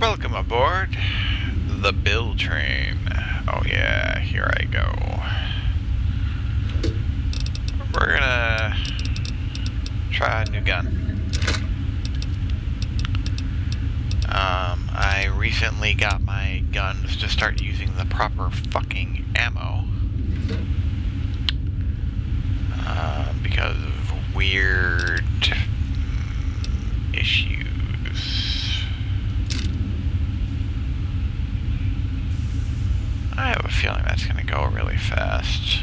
Welcome aboard the Bill Train. Oh yeah, here I go. We're gonna try a new gun. I recently got my guns to start using the proper fucking ammo. Because of weird issues. I have a feeling that's going to go really fast.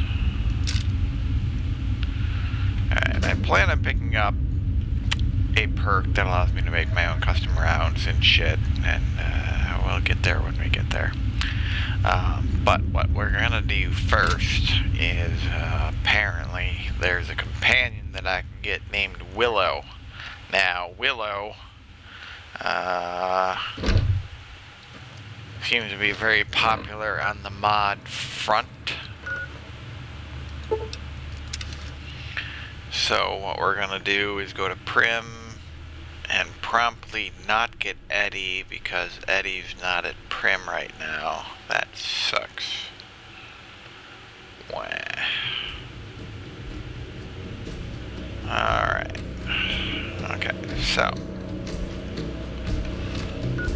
Alright, I plan on picking up a perk that allows me to make my own custom rounds and shit, and we'll get there when we get there. But what we're going to do first is apparently there's a companion that I can get named Willow. Now, Willow seems to be very popular on the mod front. So what we're gonna do is go to Prim and promptly not get Eddie because Eddie's not at Prim right now. That sucks. Wah. Alright. Okay, so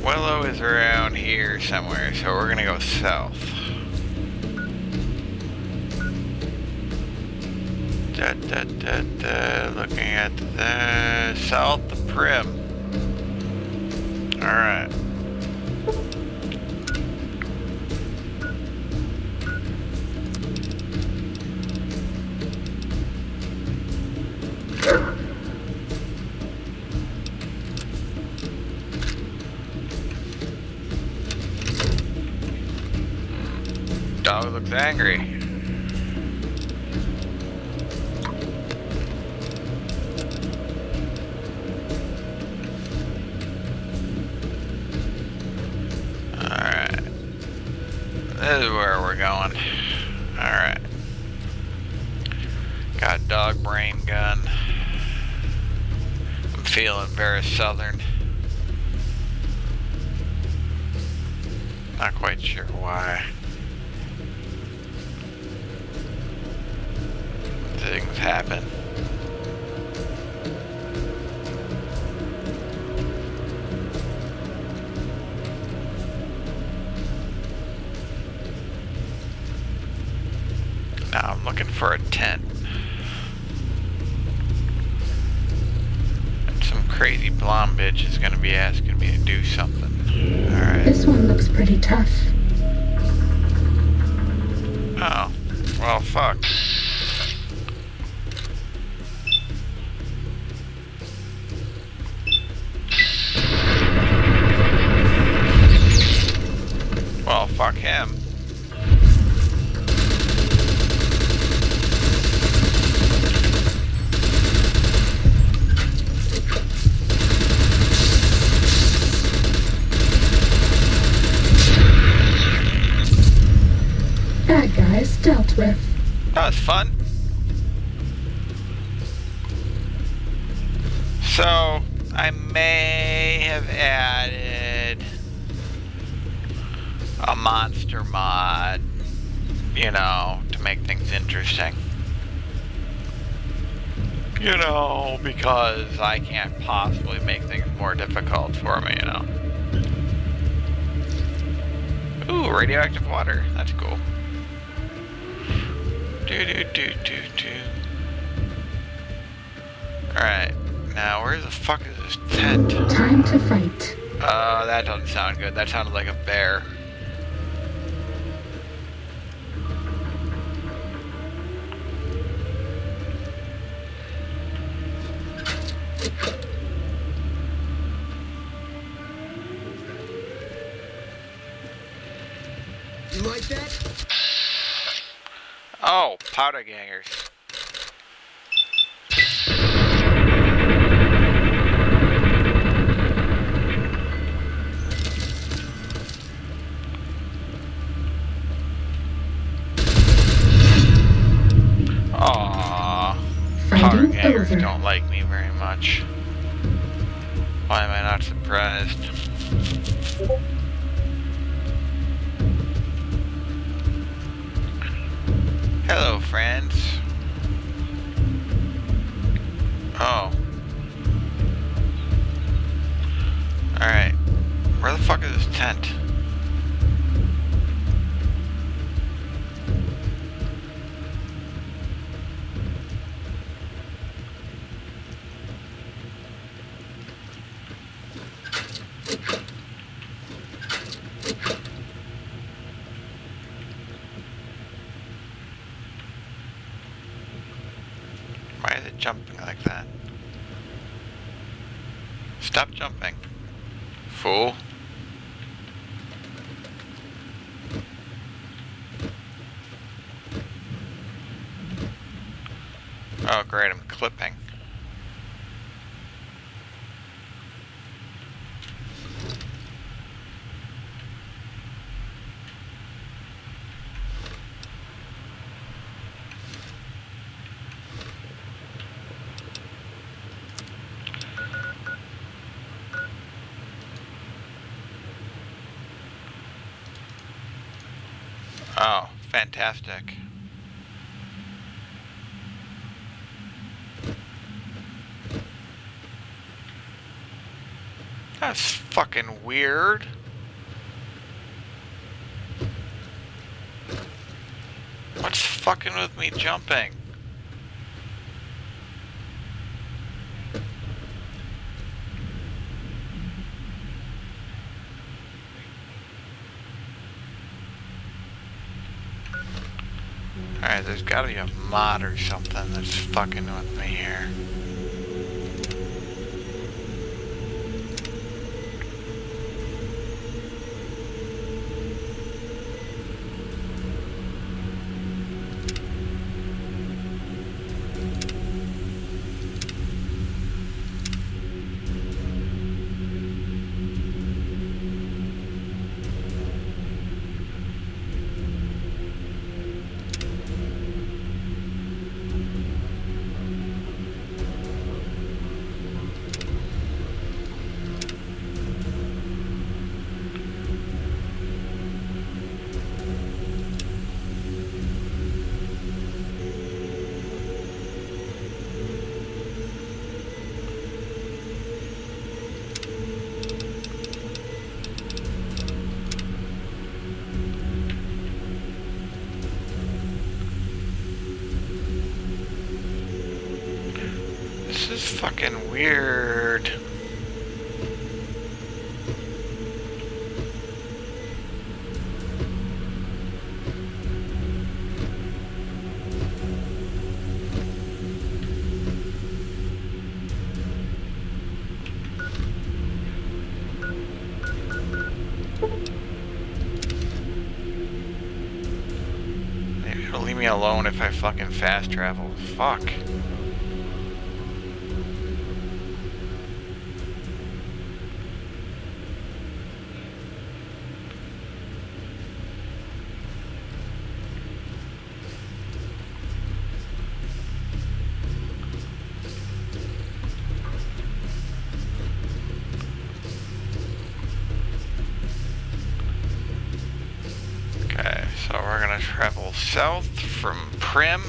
Willow is around here somewhere, so we're gonna go south. Looking at the south of Prim. Alright. Dog looks angry. Alright. This is where we're going. Alright. Got a dog brain gun. I'm feeling very southern. Not quite sure why. Things happen. Now I'm looking for a tent. And some crazy blonde bitch is gonna be asking me to do something. Alright. This one looks pretty tough. Oh. Well, fuck. Well, fuck him. Bad guys dealt with. That was fun. So, I may have added a monster mod, you know, to make things interesting. You know, because I can't possibly make things more difficult for me, you know. Ooh, radioactive water. That's cool. Alright, now where the fuck is this tent? Time to fight. That doesn't sound good. That sounded like a bear. You like that? Oh, powder gangers. Aww. Powder gangers don't like me very much. Why am I not surprised? Hello, friends. Oh. Alright. Where the fuck is this tent? Why is it jumping like that? Stop jumping. Fool. Oh great, I'm clipping. Oh, fantastic. That's fucking weird. What's fucking with me jumping? Alright, there's gotta be a mod or something that's fucking with me here. This is fucking weird. Maybe it'll leave me alone if I fucking fast travel. Fuck. Okay, so we're gonna travel south from Prim.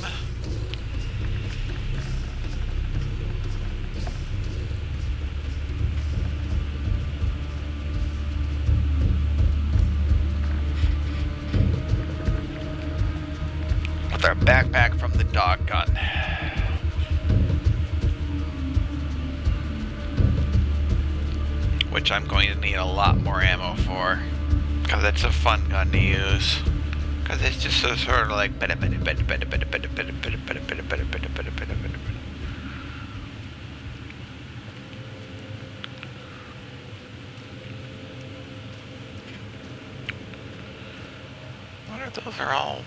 With our backpack from the dog gun. Which I'm going to need a lot more ammo for. Because it's a fun gun to use. Because it's just so sort of like... What are those? Are all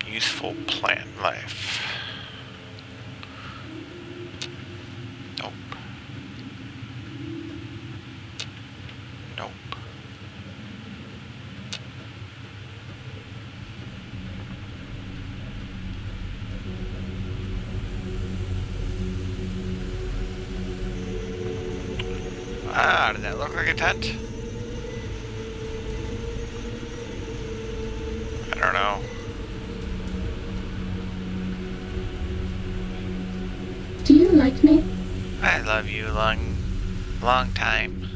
useful plant life. Nope. Nope. Ah, does that look like a tent? don't know. Do you like me? I love you long time.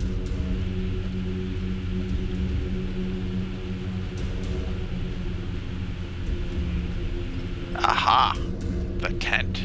Aha! The tent.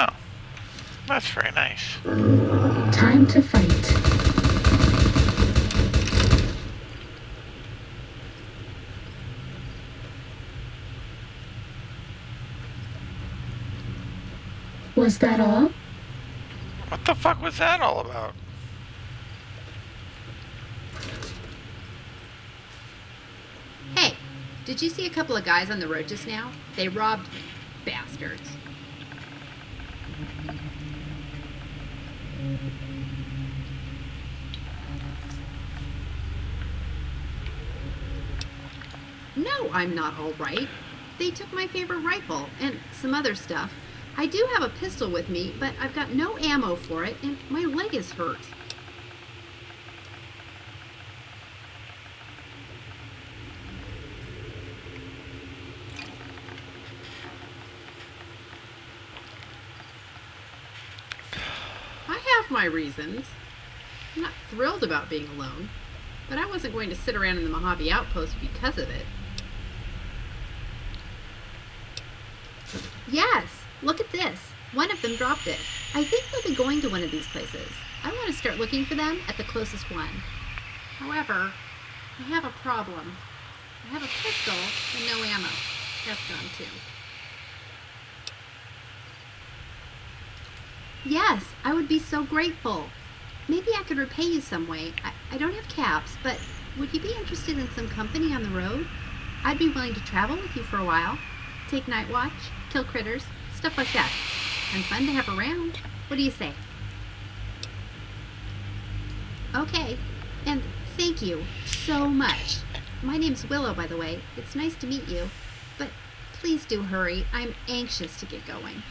Oh, that's very nice. Time to fight. Was that all? What the fuck was that all about? Hey, did you see a couple of guys on the road just now? They robbed me. Bastards. No, I'm not all right. They took my favorite rifle and some other stuff. I do have a pistol with me, but I've got no ammo for it and my leg is hurt. I have my reasons. I'm not thrilled about being alone, but I wasn't going to sit around in the Mojave Outpost because of it. Yes, look at this. One of them dropped it. I think they'll be going to one of these places. I want to start looking for them at the closest one. However, I have a problem. I have a pistol and no ammo. That's gone too. Yes, I would be so grateful. Maybe I could repay you some way. I don't have caps, but would you be interested in some company on the road? I'd be willing to travel with you for a while. Take night watch, kill critters, stuff like that. And fun to have around. What do you say? Okay, and thank you so much. My name's Willow, by the way. It's nice to meet you. But please do hurry. I'm anxious to get going.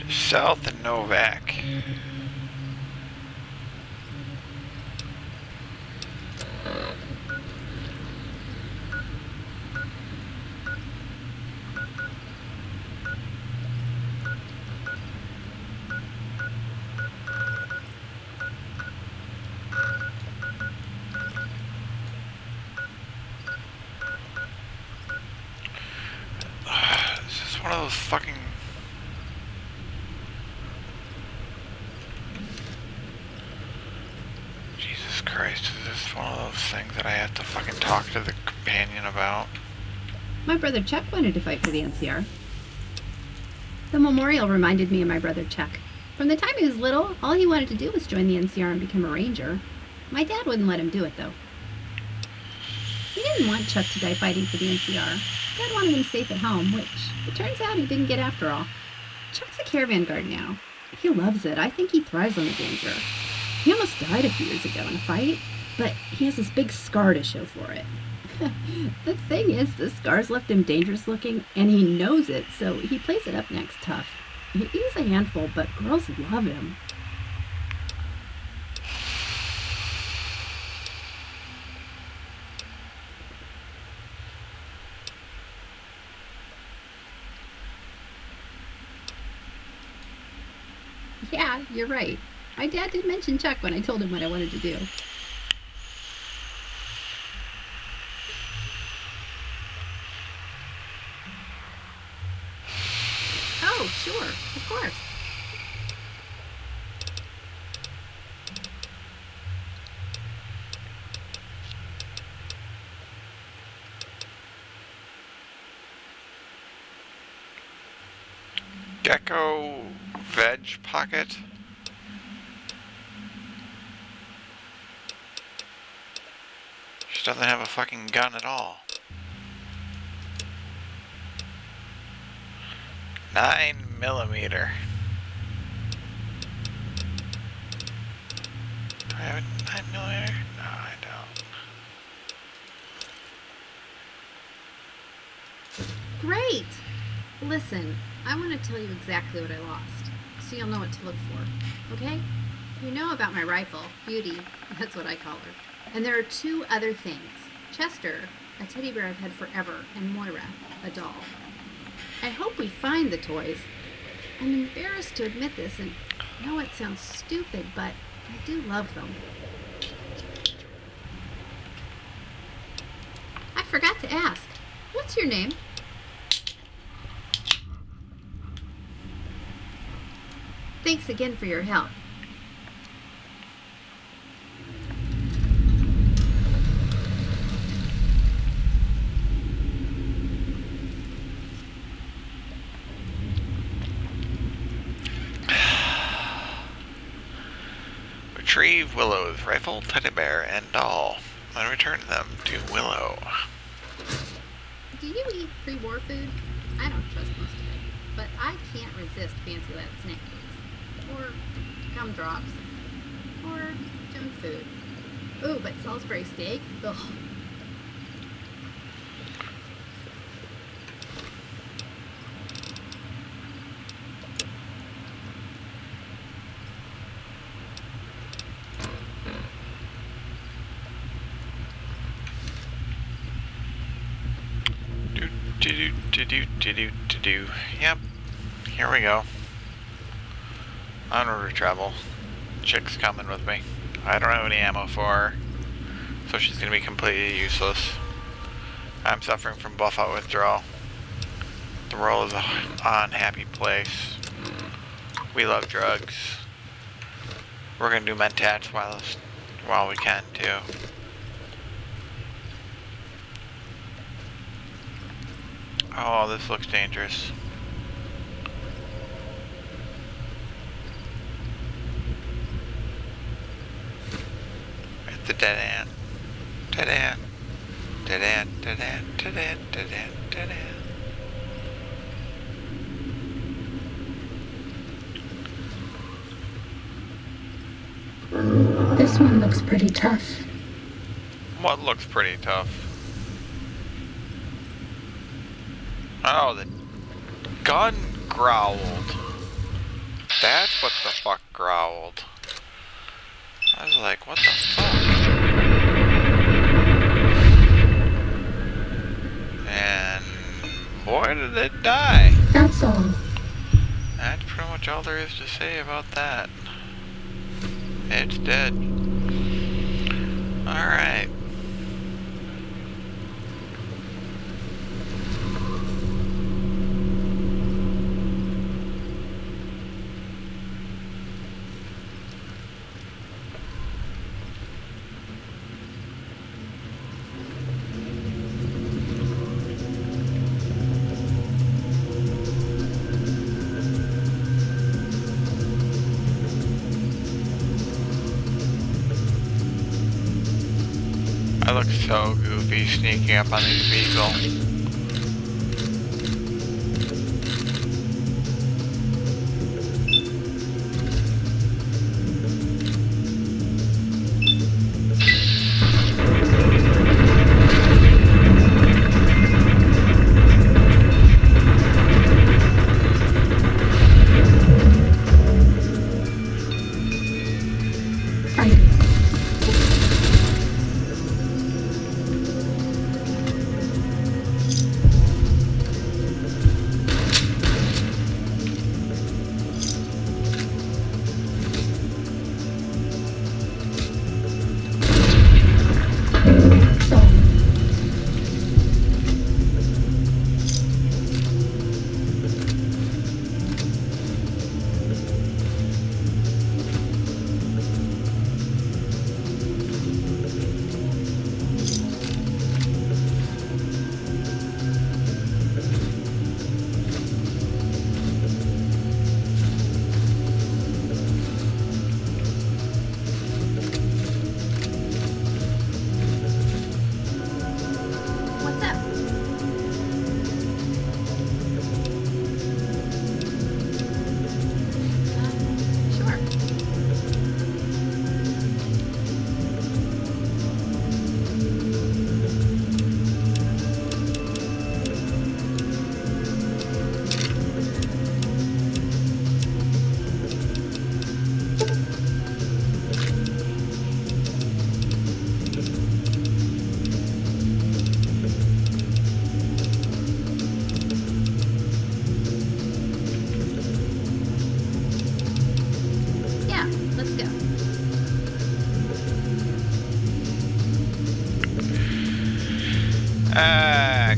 South and Novak. This is one of those fucking... Jesus Christ, is this one of those things that I have to fucking talk to the companion about? My brother Chuck wanted to fight for the NCR. The memorial reminded me of my brother Chuck. From the time he was little, all he wanted to do was join the NCR and become a ranger. My dad wouldn't let him do it, though. He didn't want Chuck to die fighting for the NCR. Dad wanted him safe at home, which it turns out he didn't get after all. Chuck's a caravan guard now. He loves it. I think he thrives on the danger. He almost died a few years ago in a fight, but he has this big scar to show for it. The thing is, the scar's left him dangerous looking, and he knows it, so he plays it up next tough. He's a handful, but girls love him. Yeah, you're right. My dad did mention Chuck when I told him what I wanted to do. Oh, sure, of course. Gecko veg pocket. She doesn't have a fucking gun at all. 9mm. Do I have a 9mm? No, I don't. Great! Listen, I want to tell you exactly what I lost, so you'll know what to look for, okay? You know about my rifle, Beauty, that's what I call her. And there are two other things. Chester, a teddy bear I've had forever, and Moira, a doll. I hope we find the toys. I'm embarrassed to admit this, and I know it sounds stupid, but I do love them. I forgot to ask, what's your name? Thanks again for your help. Retrieve Willow's rifle, teddy bear, and doll, and return them to Willow. Do you eat pre-war food? I don't trust most of it, but I can't resist fancy Latin snack cakes, or gumdrops, or junk food. Ooh, but Salisbury steak? Ugh. Do. Yep. Here we go. Onward to travel. Chick's coming with me. I don't have any ammo for her, so she's gonna be completely useless. I'm suffering from buff-out withdrawal. The world is an unhappy place. We love drugs. We're gonna do mentats while we can too. Oh, this looks dangerous. It's the dead end. Dead end. Dead end. Dead end. Dead end. Dead end. Dead end. This one looks pretty tough. What looks pretty tough? Oh, the gun growled. That's what the fuck growled. I was like, what the fuck? And boy, did it die. That's all. That's pretty much all there is to say about that. It's dead. Alright. looks so goofy sneaking up on these beagle.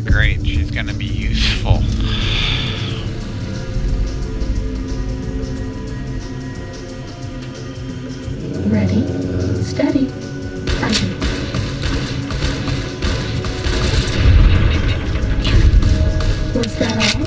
Great, she's gonna be useful. Ready, steady, fighting. Was that all?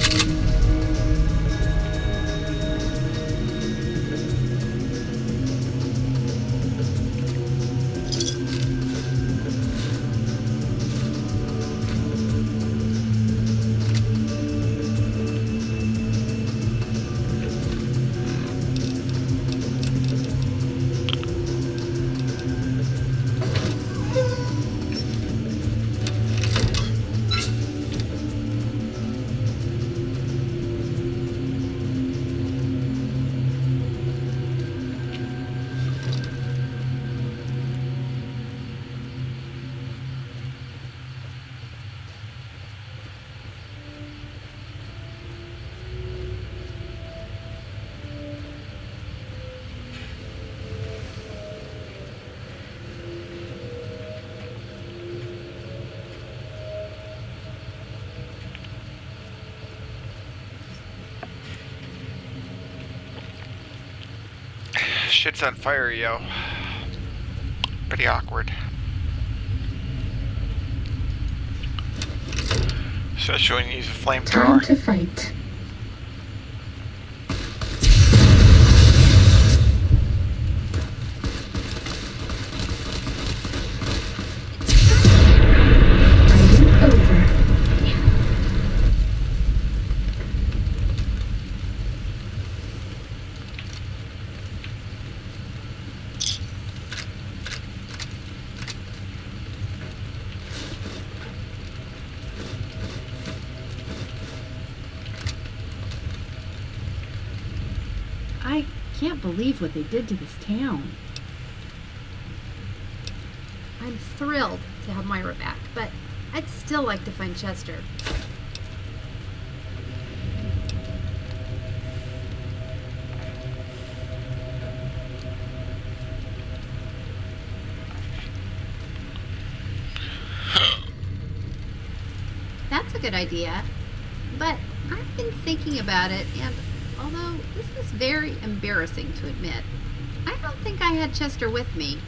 Shit's on fire, yo. Pretty awkward. Especially when you use a Time flamethrower. to fight. Fighting over. I can't believe what they did to this town. I'm thrilled to have Myra back, but I'd still like to find Chester. That's a good idea, but I've been thinking about it, and although this is very embarrassing to admit, I don't think I had Chester with me.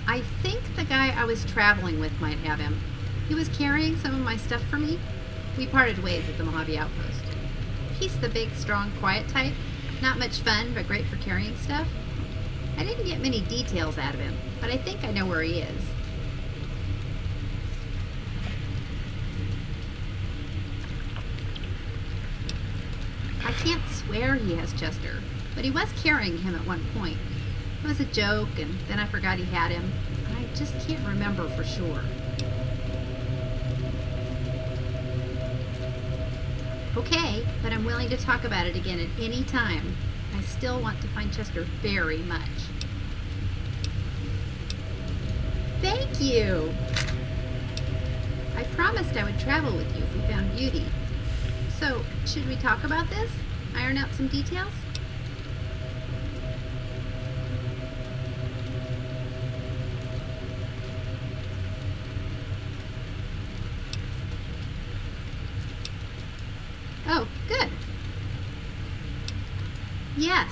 I think the guy I was traveling with might have him. He was carrying some of my stuff for me. We parted ways at the Mojave Outpost. He's the big, strong, quiet type. Not much fun, but great for carrying stuff. I didn't get many details out of him, but I think I know where he is. can't swear he has Chester, but he was carrying him at one point. It was a joke, and then I forgot he had him. I just can't remember for sure. Okay, but I'm willing to talk about it again at any time. I still want to find Chester very much. Thank you! I promised I would travel with you if we found beauty. So, should we talk about this? Iron out some details? Oh, good. Yes.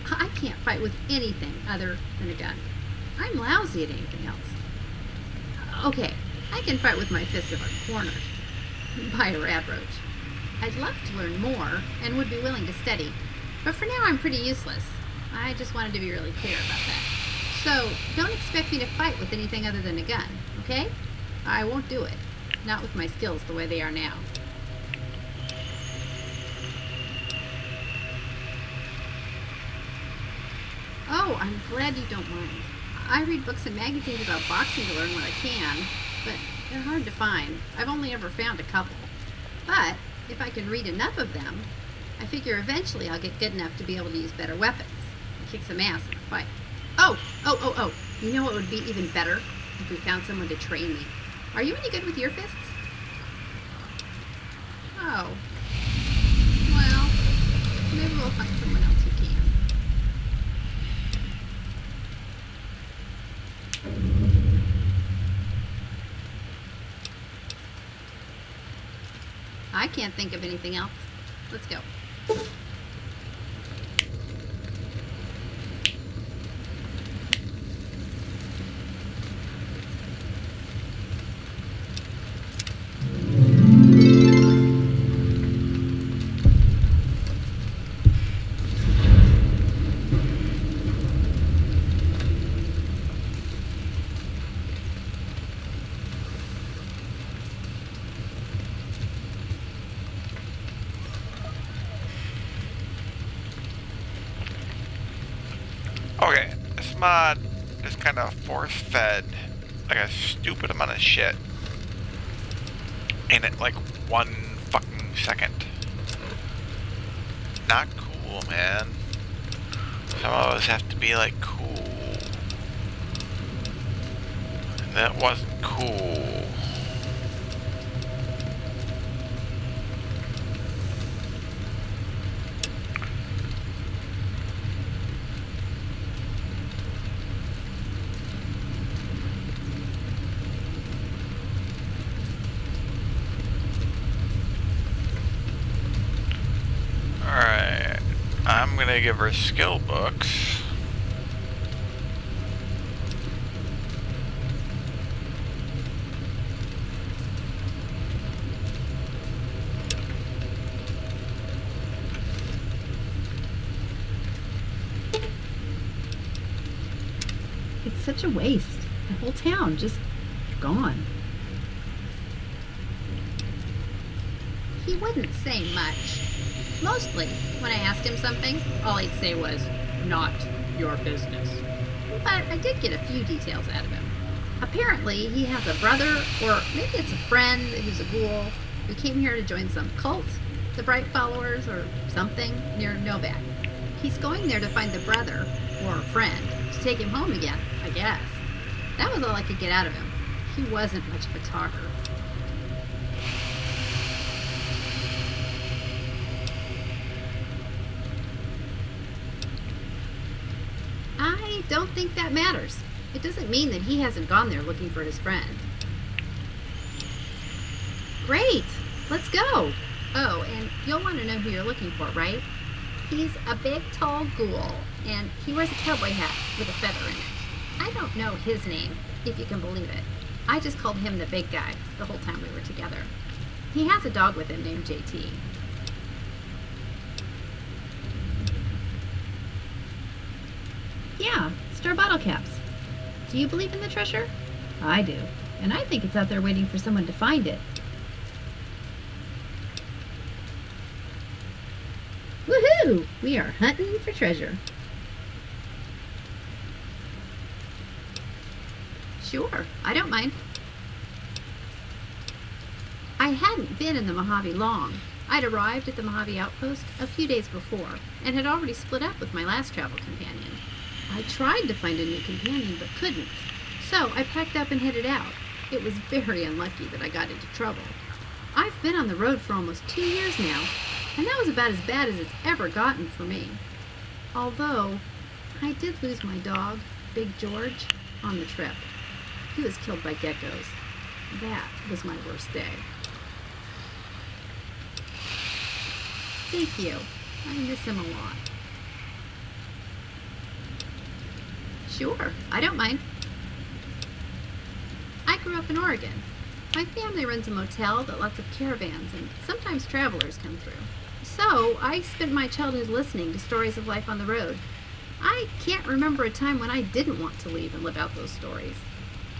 I can't fight with anything other than a gun. I'm lousy at anything else. Okay, I can fight with my fists if I'm cornered by a rad roach. I'd love to learn more and would be willing to study, but for now I'm pretty useless. I just wanted to be really clear about that. So, don't expect me to fight with anything other than a gun, okay? I won't do it. Not with my skills the way they are now. Oh, I'm glad you don't mind. I read books and magazines about boxing to learn what I can, but they're hard to find. I've only ever found a couple. But if I can read enough of them, I figure eventually I'll get good enough to be able to use better weapons and kick some ass in a fight. Oh! You know what would be even better? If we found someone to train me. Are you any good with your fists? Oh. Well, maybe we'll find someone else who can. I can't think of anything else. Let's go. Okay, this mod is kind of force-fed like a stupid amount of shit in it like 1 fucking second. Not cool, man. Some of us have to be like cool. And that wasn't cool. Alright, I'm gonna give her skill books. It's such a waste. The whole town just gone. He wouldn't say much. Mostly, when I asked him something, all he'd say was, "Not your business." But I did get a few details out of him. Apparently, he has a brother, or maybe it's a friend who's a ghoul, who came here to join some cult, the Bright Followers, or something, near Novak. He's going there to find the brother, or friend, to take him home again, I guess. That was all I could get out of him. He wasn't much of a talker. I don't think that matters. It doesn't mean that he hasn't gone there looking for his friend. Great! Let's go! Oh, and you'll want to know who you're looking for, right? He's a big, tall ghoul, and he wears a cowboy hat with a feather in it. I don't know his name, if you can believe it. I just called him the big guy the whole time we were together. He has a dog with him named JT. Yeah, star bottle caps. Do you believe in the treasure? I do, and I think it's out there waiting for someone to find it. Woohoo! We are hunting for treasure. Sure, I don't mind. I hadn't been in the Mojave long. I'd arrived at the Mojave outpost a few days before and had already split up with my last travel companion. I tried to find a new companion but couldn't, so I packed up and headed out. It was very unlucky that I got into trouble. I've been on the road for almost 2 years now, and that was about as bad as it's ever gotten for me. Although, I did lose my dog, Big George, on the trip. He was killed by geckos. That was my worst day. Thank you. I miss him a lot. Sure, I don't mind. I grew up in Oregon. My family runs a motel that lots of caravans and sometimes travelers come through. So I spent my childhood listening to stories of life on the road. I can't remember a time when I didn't want to leave and live out those stories.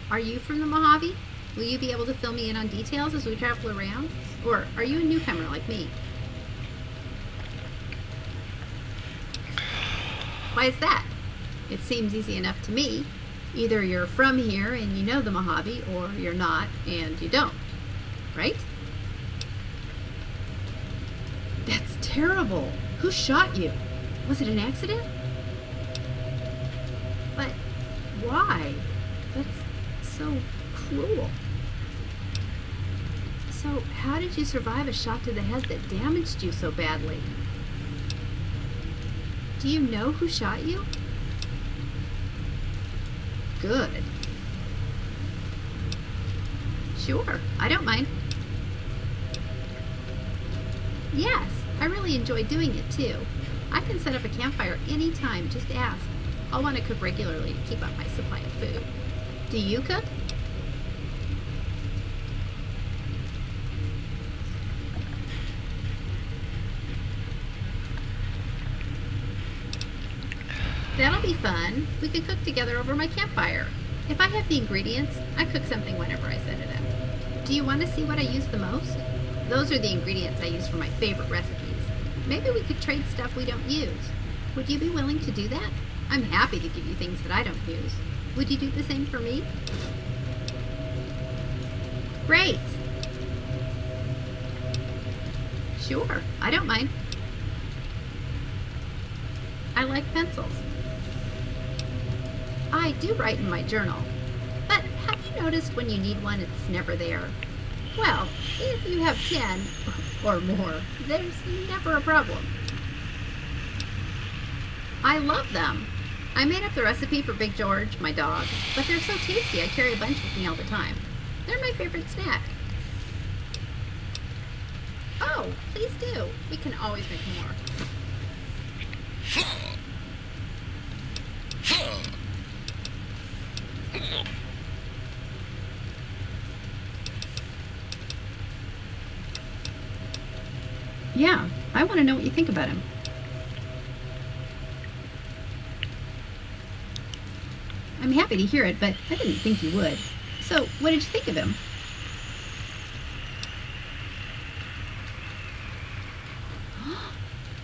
Are you from the Mojave? Will you be able to fill me in on details as we travel around? Or are you a newcomer like me? Why is that? It seems easy enough to me. Either you're from here and you know the Mojave, or you're not and you don't. Right? That's terrible. Who shot you? Was it an accident? But why? That's so cruel. So how did you survive a shot to the head that damaged you so badly? Do you know who shot you? Good. Sure, I don't mind. Yes, I really enjoy doing it too. I can set up a campfire anytime, just ask. I'll want to cook regularly to keep up my supply of food. Do you cook? That'll be fun. We could cook together over my campfire. If I have the ingredients, I cook something whenever I set it up. Do you want to see what I use the most? Those are the ingredients I use for my favorite recipes. Maybe we could trade stuff we don't use. Would you be willing to do that? I'm happy to give you things that I don't use. Would you do the same for me? Great! Sure, I don't mind. I like pencils. I do write in my journal, but have you noticed when you need one, it's never there? Well, if you have 10 or more, there's never a problem. I love them. I made up the recipe for Big George, my dog, but they're so tasty I carry a bunch with me all the time. They're my favorite snack. Oh, please do. We can always make more. Yeah, I want to know what you think about him. I'm happy to hear it, but I didn't think you would. So, what did you think of him?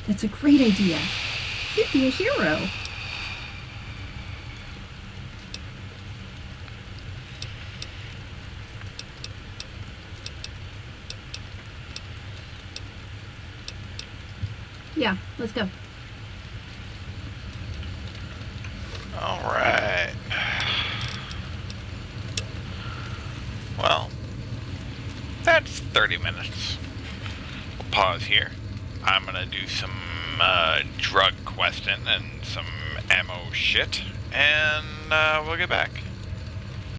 That's a great idea. He'd be a hero. Yeah, let's go. All right. Well, that's 30 minutes. We'll pause here. I'm gonna do some drug questing and some ammo shit, and we'll get back.